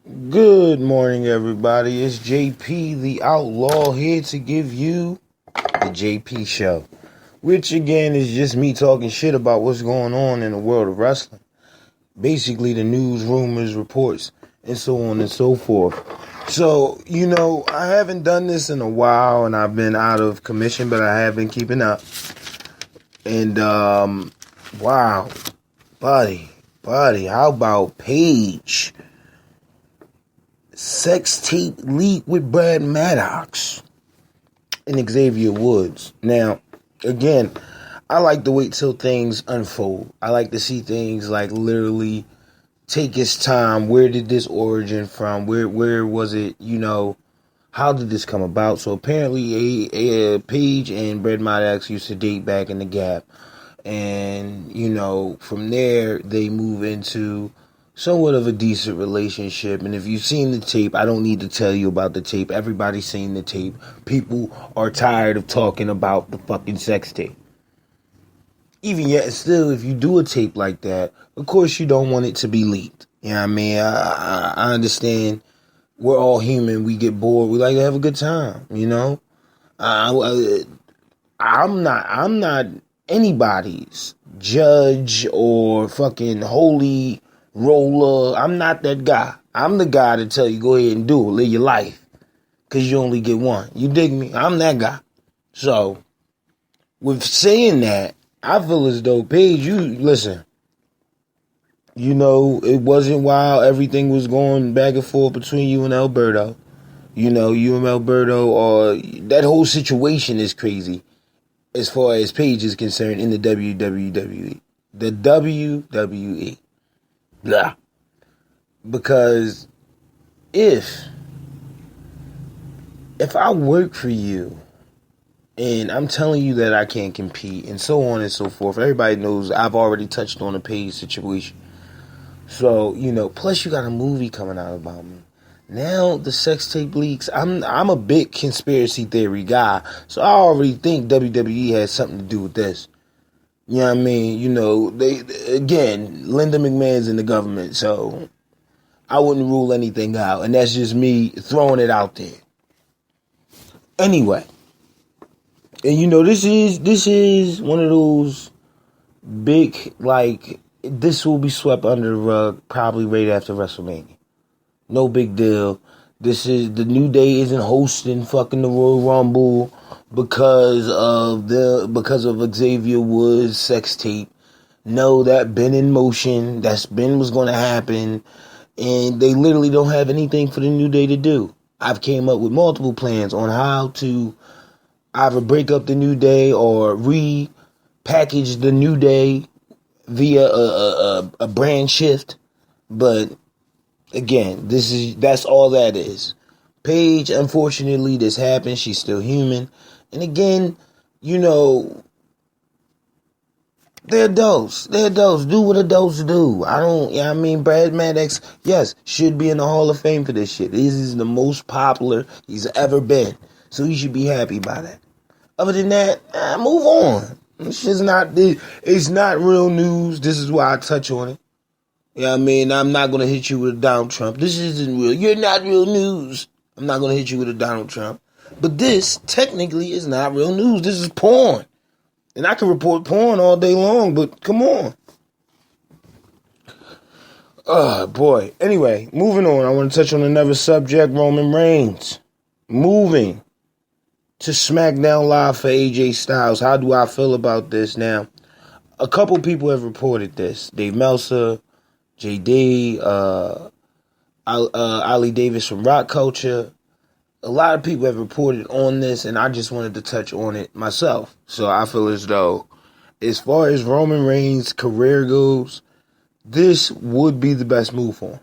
Good morning, everybody. It's JP the Outlaw here to give you the JP Show, which again is just me talking shit about what's going on in the world of wrestling. Basically, the news, rumors, reports, and so on and so forth. So, I haven't done this in a while and I've been out of commission, but I have been keeping up. And, wow, buddy, how about Paige? Sex tape leak with Brad Maddox and Xavier Woods. Now, again, I like to wait till things unfold. I like to see things like literally take its time. Where did this origin from? Where was it? How did this come about? So apparently, Paige and Brad Maddox used to date back in the Gap, and from there they move into somewhat of a decent relationship. And if you've seen the tape, I don't need to tell you about the tape. Everybody's seen the tape. People are tired of talking about the fucking sex tape. Even yet, still, if you do a tape like that, of course you don't want it to be leaked. You know what I mean? I understand. We're all human. We get bored. We like to have a good time. I'm not anybody's judge or fucking holy roller. I'm not that guy. I'm the guy to tell you, go ahead and do it. Live your life. Because you only get one. You dig me? I'm that guy. So, with saying that, I feel as though, Paige, listen. It wasn't while everything was going back and forth between you and Alberto. You and Alberto, that whole situation is crazy as far as Paige is concerned in the WWE. The WWE. Blah. Because if I work for you and I'm telling you that I can't compete and so on and so forth, everybody knows I've already touched on the Paige situation. So, plus you got a movie coming out about me. Now the sex tape leaks. I'm a big conspiracy theory guy, so I already think WWE has something to do with this. You know what I mean? They again, Linda McMahon's in the government, so I wouldn't rule anything out, and that's just me throwing it out there. Anyway, and this is one of those big, like, this will be swept under the rug probably right after WrestleMania. No big deal. This is the New Day isn't hosting fucking the Royal Rumble because of Xavier Woods' sex tape. No, that been in motion. That's been what's going to happen, and they literally don't have anything for the New Day to do. I've came up with multiple plans on how to either break up the New Day or repackage the New Day via a brand shift, but again, that's all that is. Paige, unfortunately, this happened. She's still human. And again, they're adults. Do what adults do. Brad Maddox, yes, should be in the Hall of Fame for this shit. This is the most popular he's ever been. So he should be happy by that. Other than that, move on. It's not real news. This is why I touch on it. I'm not going to hit you with a Donald Trump. This isn't real. You're not real news. I'm not going to hit you with a Donald Trump. But this, technically, is not real news. This is porn. And I can report porn all day long, but come on. Oh, boy. Anyway, moving on. I want to touch on another subject, Roman Reigns. Moving to SmackDown Live for AJ Styles. How do I feel about this now? A couple people have reported this. Dave Meltzer, JD, Ali Davis from Rock Culture. A lot of people have reported on this, and I just wanted to touch on it myself. So I feel as though, as far as Roman Reigns' career goes, this would be the best move for him.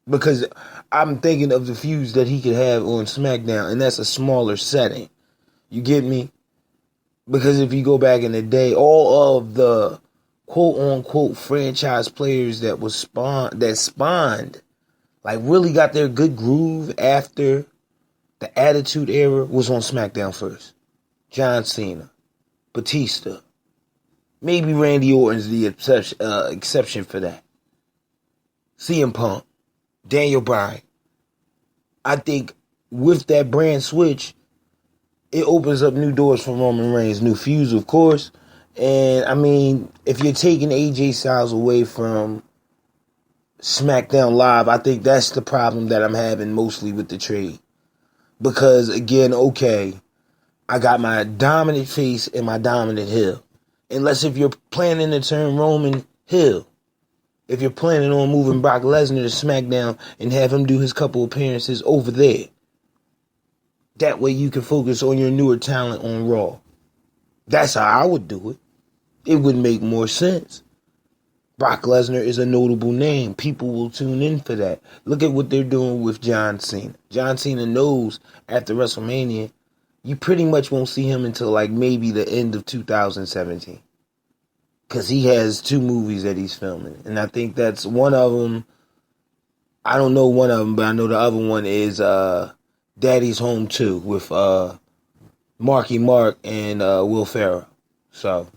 Because I'm thinking of the feuds that he could have on SmackDown, and that's a smaller setting. You get me? Because if you go back in the day, all of the quote-unquote franchise players that spawned, like really got their good groove after the Attitude Era was on SmackDown first. John Cena, Batista, maybe Randy Orton's the exception for that. CM Punk. Daniel Bryan. I think with that brand switch, it opens up new doors for Roman Reigns, new feuds, of course. And I mean, if you're taking AJ Styles away from SmackDown Live, I think that's the problem that I'm having mostly with the trade. Because again, okay, I got my dominant face and my dominant heel. Unless if you're planning to turn Roman heel. If you're planning on moving Brock Lesnar to SmackDown and have him do his couple appearances over there. That way you can focus on your newer talent on Raw. That's how I would do it. It would make more sense. Brock Lesnar is a notable name. People will tune in for that. Look at what they're doing with John Cena. John Cena knows after WrestleMania, you pretty much won't see him until like maybe the end of 2017. Because he has 2 movies that he's filming. And I think that's one of them. I don't know one of them, but I know the other one is Daddy's Home 2 with Marky Mark and Will Ferrell. So,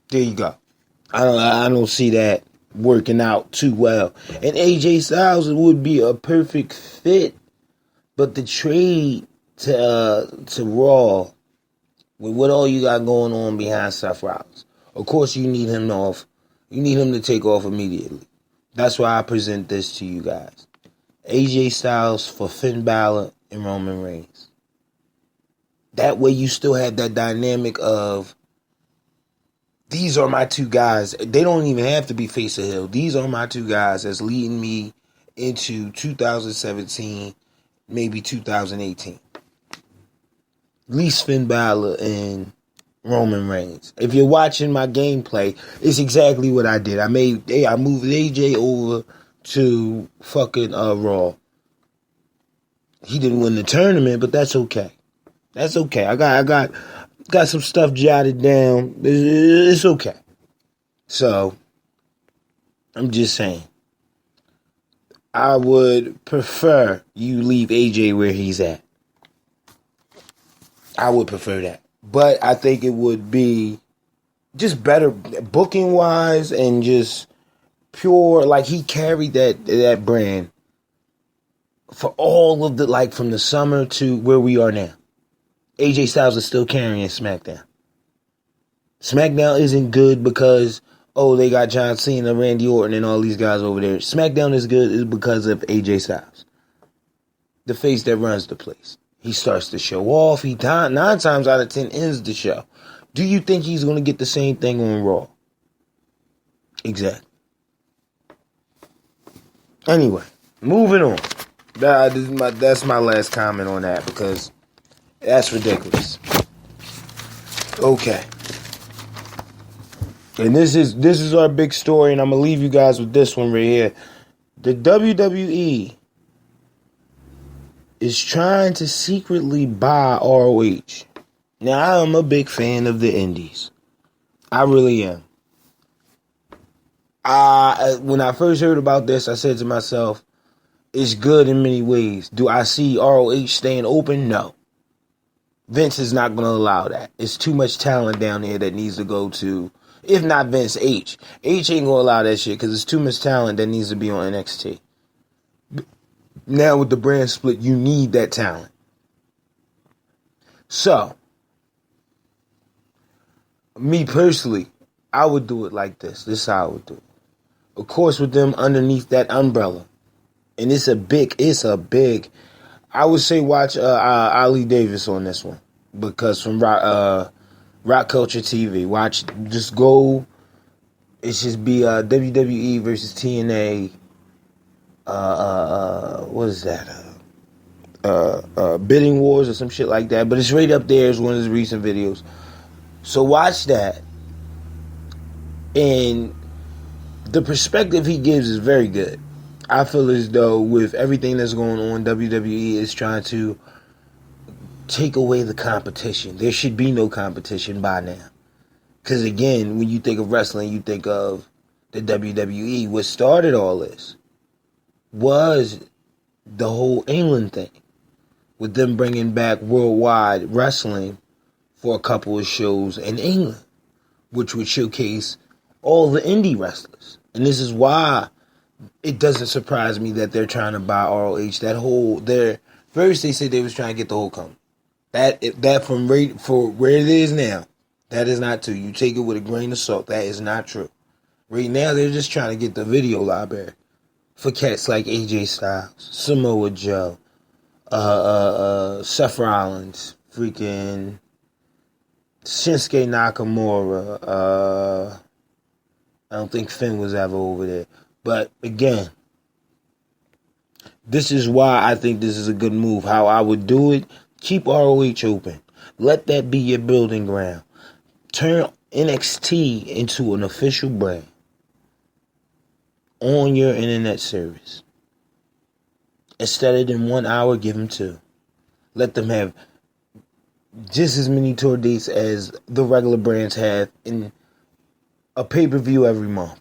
there you go. I don't see that working out too well. And AJ Styles would be a perfect fit. But the trade to Raw, with what all you got going on behind Seth Rollins, of course you need him off. You need him to take off immediately. That's why I present this to you guys. AJ Styles for Finn Balor and Roman Reigns. That way you still have that dynamic of, these are my 2 guys. They don't even have to be face or heel. These are my 2 guys that's leading me into 2017, maybe 2018. At least Finn Balor and Roman Reigns. If you're watching my gameplay, it's exactly what I did. I moved AJ over to fucking Raw. He didn't win the tournament, but that's okay. That's okay. I got some stuff jotted down. It's okay. So, I'm just saying. I would prefer you leave AJ where he's at. I would prefer that. But I think it would be just better booking wise and just pure, like he carried that brand for all of the, like from the summer to where we are now. AJ Styles is still carrying SmackDown. SmackDown isn't good because, they got John Cena, Randy Orton, and all these guys over there. SmackDown is good is because of AJ Styles. The face that runs the place. He starts to show off. 9 times out of 10 ends the show. Do you think he's going to get the same thing on Raw? Exactly. Anyway, moving on. That's my last comment on that because that's ridiculous. Okay. And this is our big story, and I'm going to leave you guys with this one right here. The WWE is trying to secretly buy ROH. Now, I'm a big fan of the indies. I really am. When I first heard about this, I said to myself, it's good in many ways. Do I see ROH staying open? No. Vince is not going to allow that. It's too much talent down here that needs to go to, if not Vince, H. H ain't going to allow that shit because it's too much talent that needs to be on NXT. Now with the brand split, you need that talent. So, me personally, I would do it like this. This is how I would do it. Of course, with them underneath that umbrella. And it's a big, I would say watch Ali Davis on this one. Because from Rock Culture TV, just go, it should be WWE versus TNA. What is that? Bidding Wars or some shit like that. But it's right up there as one of his recent videos. So watch that. And the perspective he gives is very good. I feel as though with everything that's going on, WWE is trying to take away the competition. There should be no competition by now. Because again, when you think of wrestling, you think of the WWE. What started all this was the whole England thing. With them bringing back worldwide wrestling for a couple of shows in England. Which would showcase all the indie wrestlers. And this is why it doesn't surprise me that they're trying to buy ROH. First they said they was trying to get the whole company. That from rate for where it is now, that is not true. You take it with a grain of salt. That is not true. Right now they're just trying to get the video library for cats like AJ Styles, Samoa Joe, Seth Rollins, freaking Shinsuke Nakamura. I don't think Finn was ever over there. But again, this is why I think this is a good move. How I would do it, keep ROH open. Let that be your building ground. Turn NXT into an official brand on your internet service. Instead of them 1 hour, give them 2. Let them have just as many tour dates as the regular brands have in a pay-per-view every month.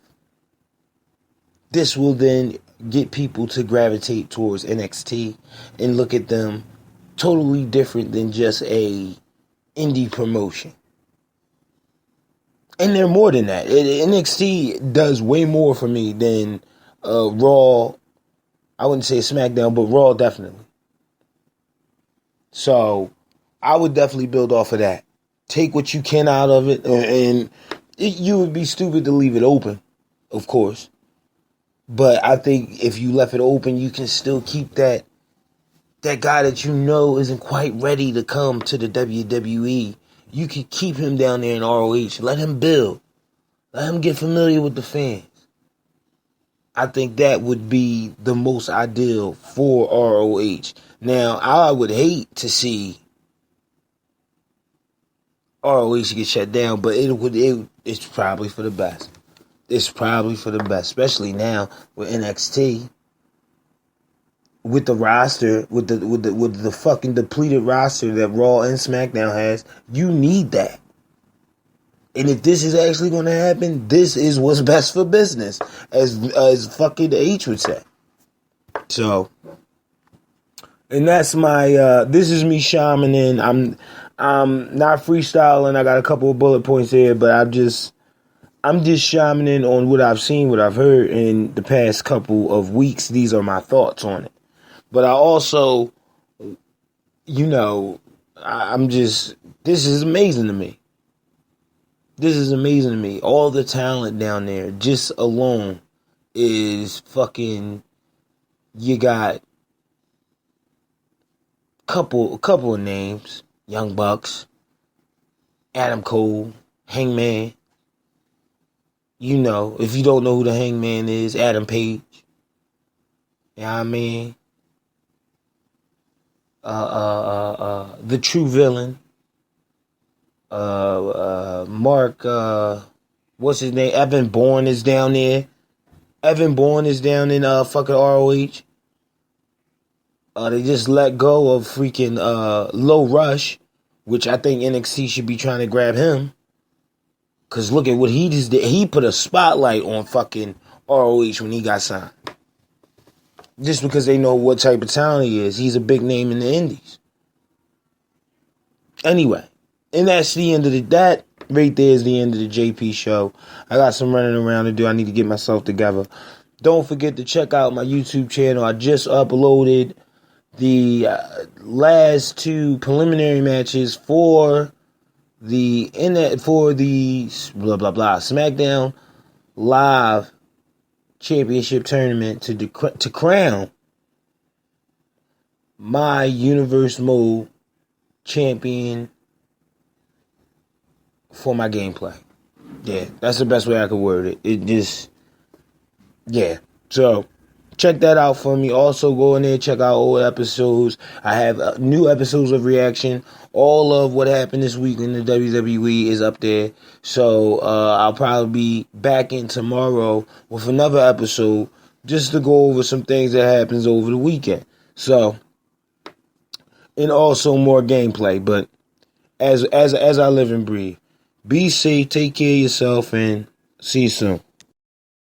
This will then get people to gravitate towards NXT and look at them totally different than just a indie promotion. And they're more than that. NXT does way more for me than Raw. I wouldn't say SmackDown, but Raw definitely. So I would definitely build off of that. Take what you can out of it, and you would be stupid to leave it open, of course. But I think if you left it open, you can still keep that guy that you know isn't quite ready to come to the WWE. You can keep him down there in ROH. Let him build. Let him get familiar with the fans. I think that would be the most ideal for ROH. Now, I would hate to see ROH get shut down, but it's probably for the best. It's probably for the best, especially now with NXT, with the roster, with the fucking depleted roster that Raw and SmackDown has. You need that. And if this is actually going to happen, this is what's best for business, as fucking H would say. So, and that's my. This is me shaman in. I'm not freestyling. I got a couple of bullet points here, but I'm just shamaning on what I've seen, what I've heard in the past couple of weeks. These are my thoughts on it. But I also, this is amazing to me. This is amazing to me. All the talent down there, just alone, is fucking. You got couple of names: Young Bucks, Adam Cole, Hangman. You know, if you don't know who the Hangman is, Adam Page. You know what I mean? The True Villain. Mark, what's his name? Evan Bourne is down there. Evan Bourne is down in fucking ROH. They just let go of freaking Low Rush, which I think NXT should be trying to grab him. Cause look at what he just did. He put a spotlight on fucking ROH when he got signed. Just because they know what type of talent he is. He's a big name in the indies. Anyway. And that's the end of that right there is the end of the JP show. I got some running around to do. I need to get myself together. Don't forget to check out my YouTube channel. I just uploaded the last 2 preliminary matches for the SmackDown Live Championship Tournament to crown my Universe Mode champion for my gameplay. Yeah, that's the best way I could word it. So check that out for me. Also go in there, check out old episodes. I have new episodes of reaction. All of what happened this week in the WWE is up there. So I'll probably be back in tomorrow with another episode just to go over some things that happens over the weekend. So, and also more gameplay. But as I live and breathe, be safe, take care of yourself, and see you soon.